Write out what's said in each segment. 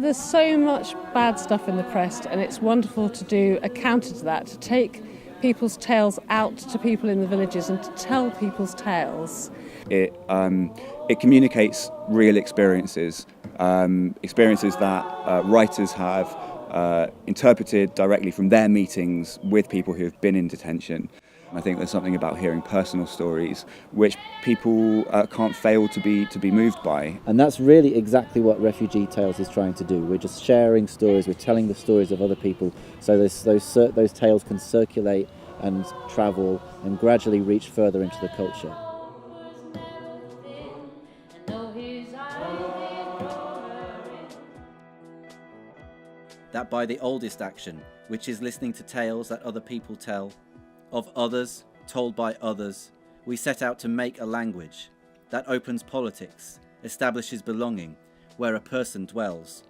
there's so much bad stuff in the press, and it's wonderful to do a counter to that, to take people's tales out to people in the villages and to tell people's tales. It communicates real experiences, experiences that writers have interpreted directly from their meetings with people who have been in detention. I think there's something about hearing personal stories which people can't fail to be moved by. And that's really exactly what Refugee Tales is trying to do. We're just sharing stories, we're telling the stories of other people, so those tales can circulate and travel and gradually reach further into the culture. That by the oldest action, which is listening to tales that other people tell, of others, told by others, we set out to make a language that opens politics, establishes belonging, where a person dwells.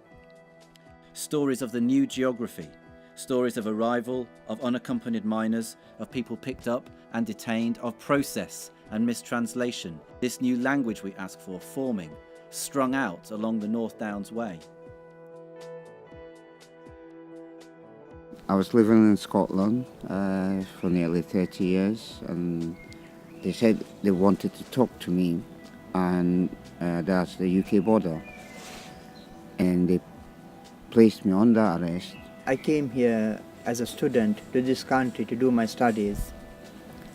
Stories of the new geography, stories of arrival, of unaccompanied minors, of people picked up and detained, of process and mistranslation, this new language we ask for forming, strung out along the North Downs Way. I was living in Scotland for nearly 30 years, and they said they wanted to talk to me, and that's the UK border, and they placed me under arrest. I came here as a student to this country to do my studies,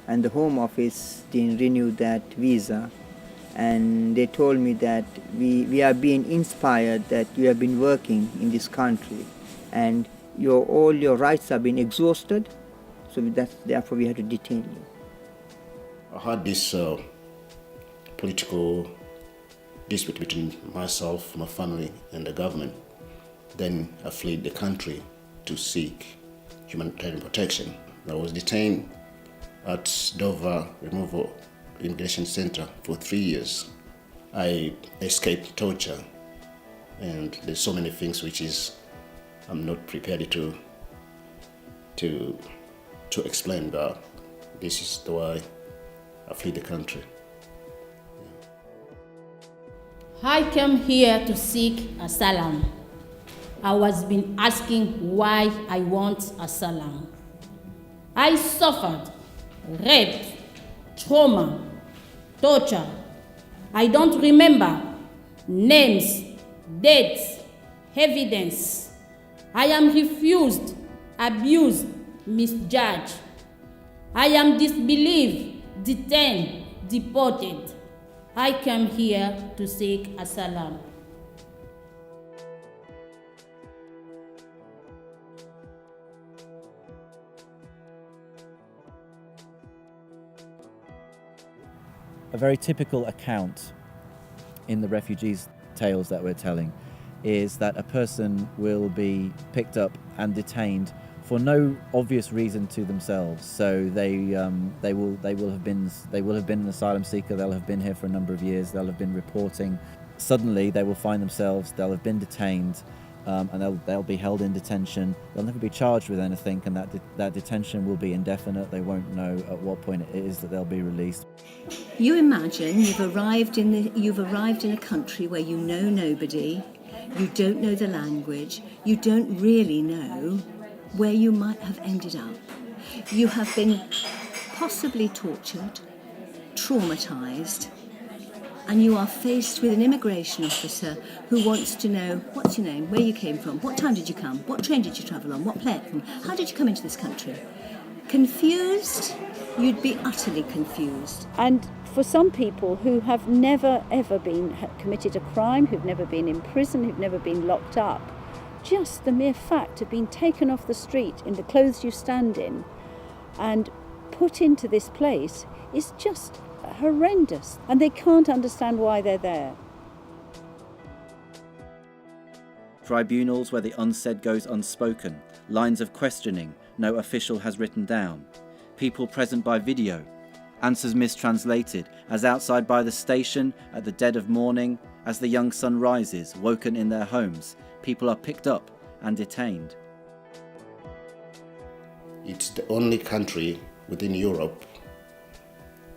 and the Home Office didn't renew that visa, and they told me that we are being inspired that you have been working in this country, and all your rights have been exhausted, so therefore we had to detain you. I had this political dispute between myself, my family, and the government. Then I fled the country to seek humanitarian protection. I was detained at Dover Removal Immigration Center for 3 years. I escaped torture, and there's so many things which I'm not prepared to explain, but this is the way I fled the country. I came here to seek asylum. I was been asking why I want asylum. I suffered rape, trauma, torture. I don't remember names, dates, evidence. I am refused, abused, misjudged. I am disbelieved, detained, deported. I came here to seek asylum. A very typical account in the refugees' tales that we're telling is that a person will be picked up and detained for no obvious reason to themselves. So they will have been an asylum seeker. They'll have been here for a number of years. They'll have been reporting. Suddenly, they will find themselves. They'll have been detained, and they'll be held in detention. They'll never be charged with anything, and that detention will be indefinite. They won't know at what point it is that they'll be released. You imagine you've arrived in a country where you know nobody. You don't know the language, you don't really know where you might have ended up. You have been possibly tortured, traumatised, and you are faced with an immigration officer who wants to know, what's your name, where you came from, what time did you come, what train did you travel on, what platform, how did you come into this country? Confused? You'd be utterly confused. And for some people who have never ever committed a crime, who've never been in prison, who've never been locked up, just the mere fact of being taken off the street in the clothes you stand in and put into this place is just horrendous, and they can't understand why they're there. Tribunals where the unsaid goes unspoken, lines of questioning no official has written down, people present by video, answers mistranslated, as outside by the station at the dead of morning, as the young sun rises, woken in their homes, people are picked up and detained. It's the only country within Europe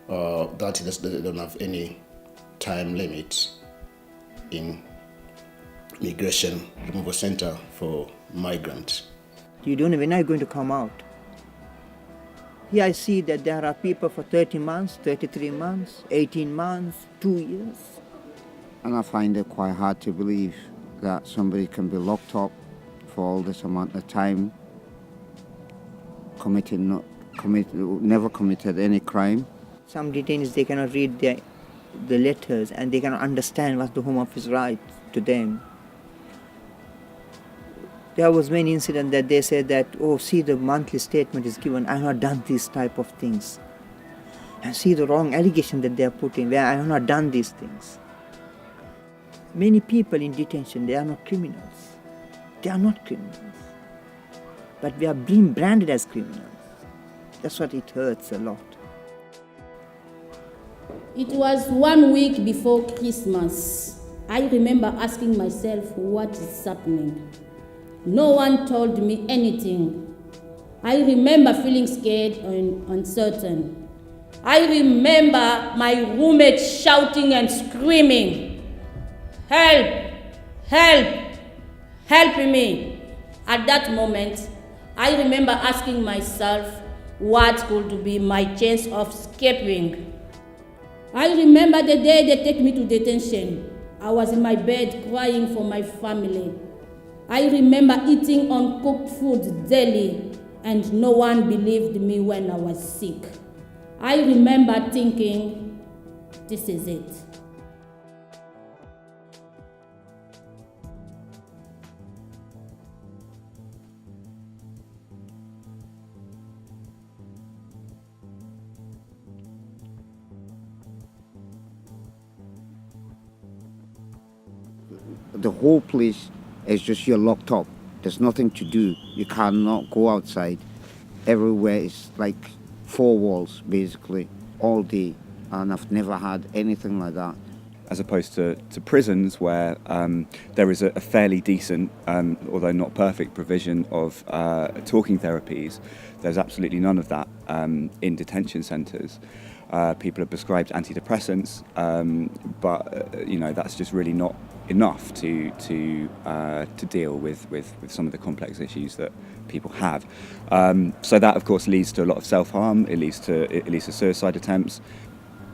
that they don't have any time limit in migration removal center for migrants. You don't know when are you going to come out. Here I see that there are people for 30 months, 33 months, 18 months, 2 years. And I find it quite hard to believe that somebody can be locked up for all this amount of time, never committed any crime. Some detainees, they cannot read the letters and they cannot understand what the Home Office writes to them. There was many incidents that they said that, oh, see, the monthly statement is given, I have not done these type of things. And see the wrong allegation that they are putting, where I have not done these things. Many people in detention, they are not criminals. They are not criminals. But we are being branded as criminals. That's what it hurts a lot. It was 1 week before Christmas. I remember asking myself, what is happening? No one told me anything. I remember feeling scared and uncertain. I remember my roommate shouting and screaming, "Help! Help! Help me!" At that moment, I remember asking myself what could be my chance of escaping. I remember the day they take me to detention. I was in my bed crying for my family. I remember eating uncooked food daily, and no one believed me when I was sick. I remember thinking, this is it. The whole place is just you're locked up. There's nothing to do. You cannot go outside. Everywhere is like 4 walls, basically, all day. And I've never had anything like that. As opposed to prisons where there is a fairly decent, although not perfect, provision of talking therapies, there's absolutely none of that in detention centres. People are prescribed antidepressants, but that's just really not enough to deal with some of the complex issues that people have. So that, of course, leads to a lot of self-harm. It leads to suicide attempts.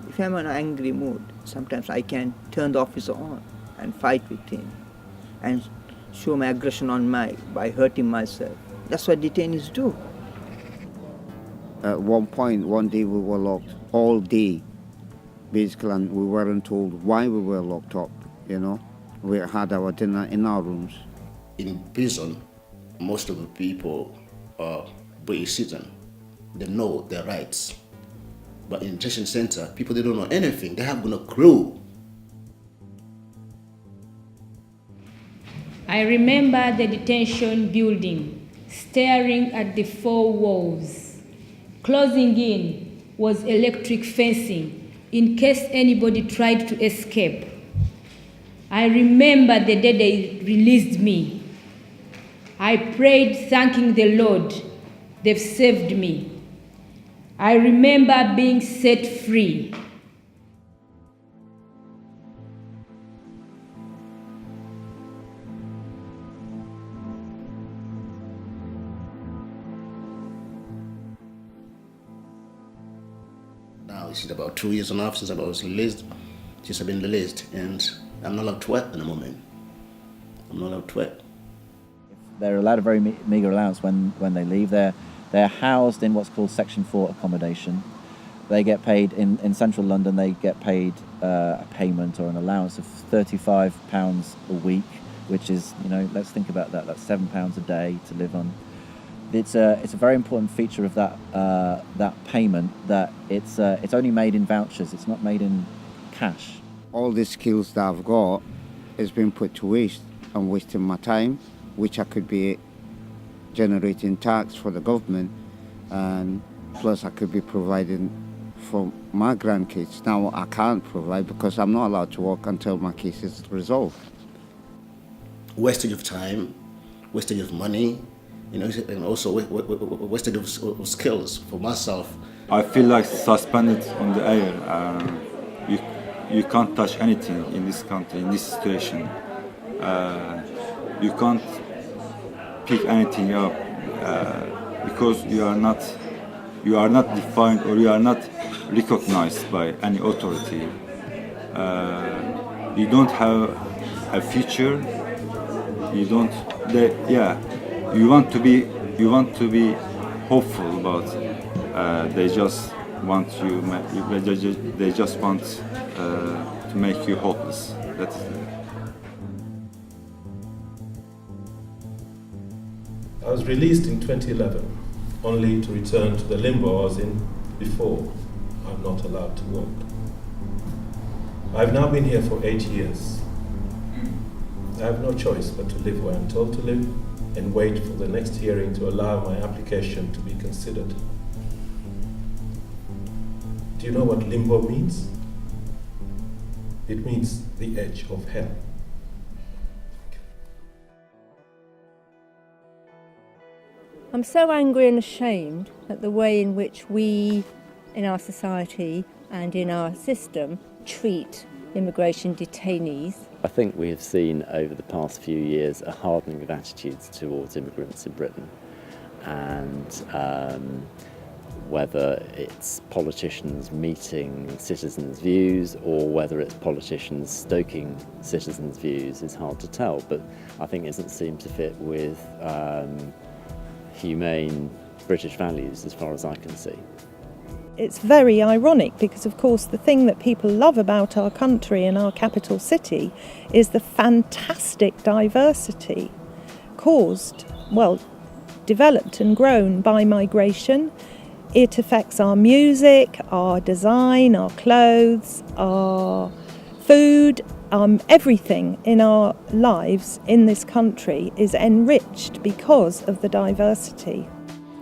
If I'm in an angry mood, sometimes I can turn the officer on and fight with him and show my aggression by hurting myself. That's what detainees do. At one point, one day we were locked all day, basically, and we weren't told why we were locked up, We had our dinner in our rooms. In prison, most of the people are British citizens. They know their rights. But in detention center, people, they don't know anything. They haven't got a clue. I remember the detention building, staring at the 4 walls. Closing in was electric fencing in case anybody tried to escape. I remember the day they released me. I prayed, thanking the Lord, they've saved me. I remember being set free. Now it's about 2 years and a half since I was released, since I've been released, and I'm not allowed to work at the moment. I'm not allowed to work. They're allowed a very meagre allowance when they leave. They're housed in what's called Section 4 accommodation. They get paid, in central London, they get paid a payment or an allowance of £35 a week, which is, let's think about that. That's £7 a day to live on. It's a very important feature of that payment that it's only made in vouchers. It's not made in cash. All the skills that I've got has been put to waste. I'm wasting my time, which I could be generating tax for the government, and plus I could be providing for my grandkids. Now I can't provide because I'm not allowed to work until my case is resolved. Wastage of time, wastage of money, and also wastage of skills for myself. I feel like suspended on the air. You can't touch anything in this country, in this situation. you can't pick anything up because you are not defined or you are not recognized by any authority. You don't have a future. You don't. You want to be hopeful, but they just want you. They just want to make you hopeless. That's I was released in 2011, only to return to the limbo I was in before. I'm not allowed to work. I've now been here for 8 years. I have no choice but to live where I'm told to live and wait for the next hearing to allow my application to be considered. Do you know what limbo means? It means the edge of hell. I'm so angry and ashamed at the way in which we, in our society and in our system, treat immigration detainees. I think we have seen over the past few years a hardening of attitudes towards immigrants in Britain, and whether it's politicians meeting citizens' views or whether it's politicians stoking citizens' views is hard to tell, but I think it doesn't seem to fit with humane British values as far as I can see. It's very ironic because, of course, the thing that people love about our country and our capital city is the fantastic diversity developed and grown by migration. It affects our music, our design, our clothes, our food, everything in our lives in this country is enriched because of the diversity.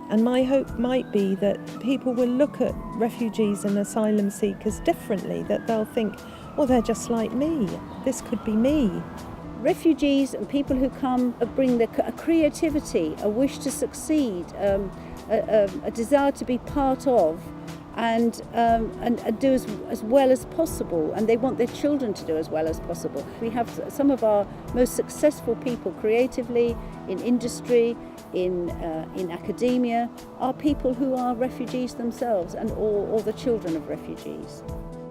And my hope might be that people will look at refugees and asylum seekers differently, that they'll think, well, they're just like me, this could be me. Refugees and people who come bring a creativity, a wish to succeed, a desire to be part of, and do as well as possible, and they want their children to do as well as possible. We have some of our most successful people creatively, in industry, in academia, are people who are refugees themselves or the children of refugees.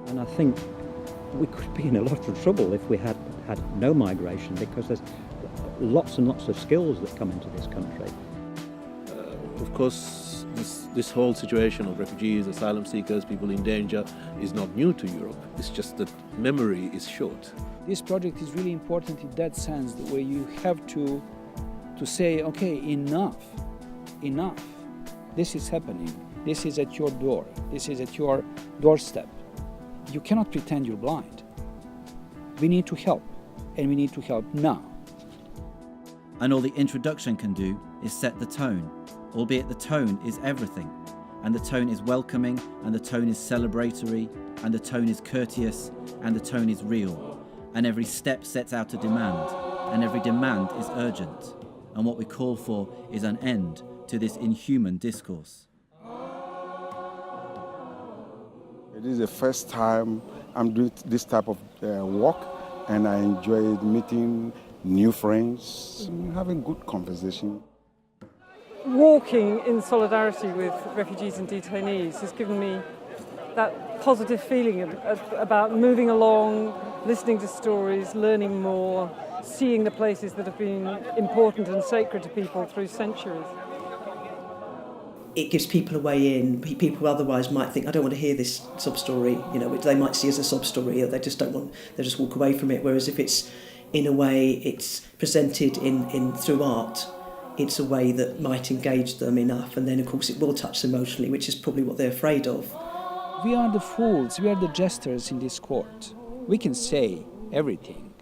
And I think we could be in a lot of trouble if we had no migration, because there's lots and lots of skills that come into this country. Of course, this whole situation of refugees, asylum seekers, people in danger is not new to Europe. It's just that memory is short. This project is really important in that sense, where you have to say, okay, enough. This is happening. This is at your door. This is at your doorstep. You cannot pretend you're blind. We need to help, and we need to help now. And all the introduction can do is set the tone, albeit the tone is everything. And the tone is welcoming, and the tone is celebratory, and the tone is courteous, and the tone is real. And every step sets out a demand, and every demand is urgent. And what we call for is an end to this inhuman discourse. It is the first time I'm doing this type of work, and I enjoyed meeting new friends and having good conversation. Walking in solidarity with refugees and detainees has given me that positive feeling about moving along, listening to stories, learning more, seeing the places that have been important and sacred to people through centuries. It gives people a way in. People who otherwise might think, I don't want to hear this sob story, which they might see as a sob story, or they just walk away from it. Whereas if it's, in a way, it's presented in through art, it's a way that might engage them enough, and then of course it will touch them emotionally, which is probably what they're afraid of. We are the fools, we are the jesters in this court. We can say everything.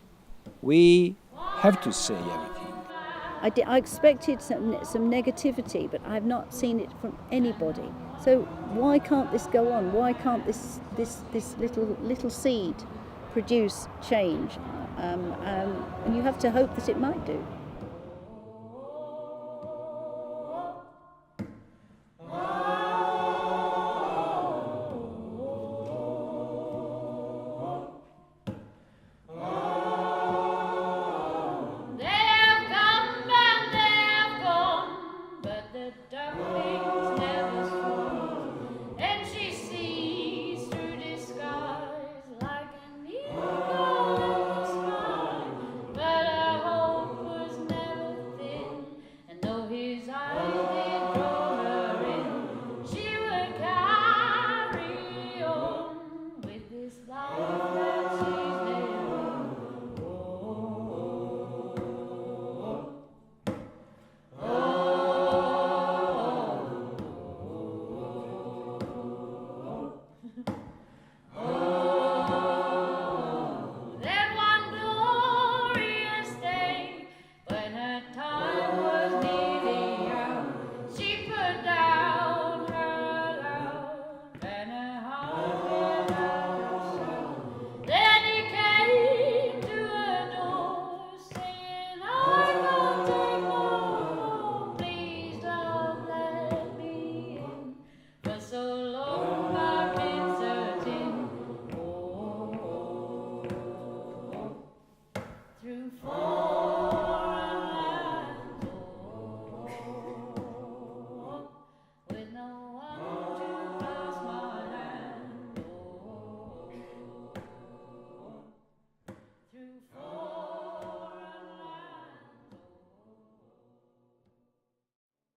We have to say everything. I expected some negativity, but I have not seen it from anybody. So why can't this go on? Why can't this little seed produce change? And you have to hope that it might do.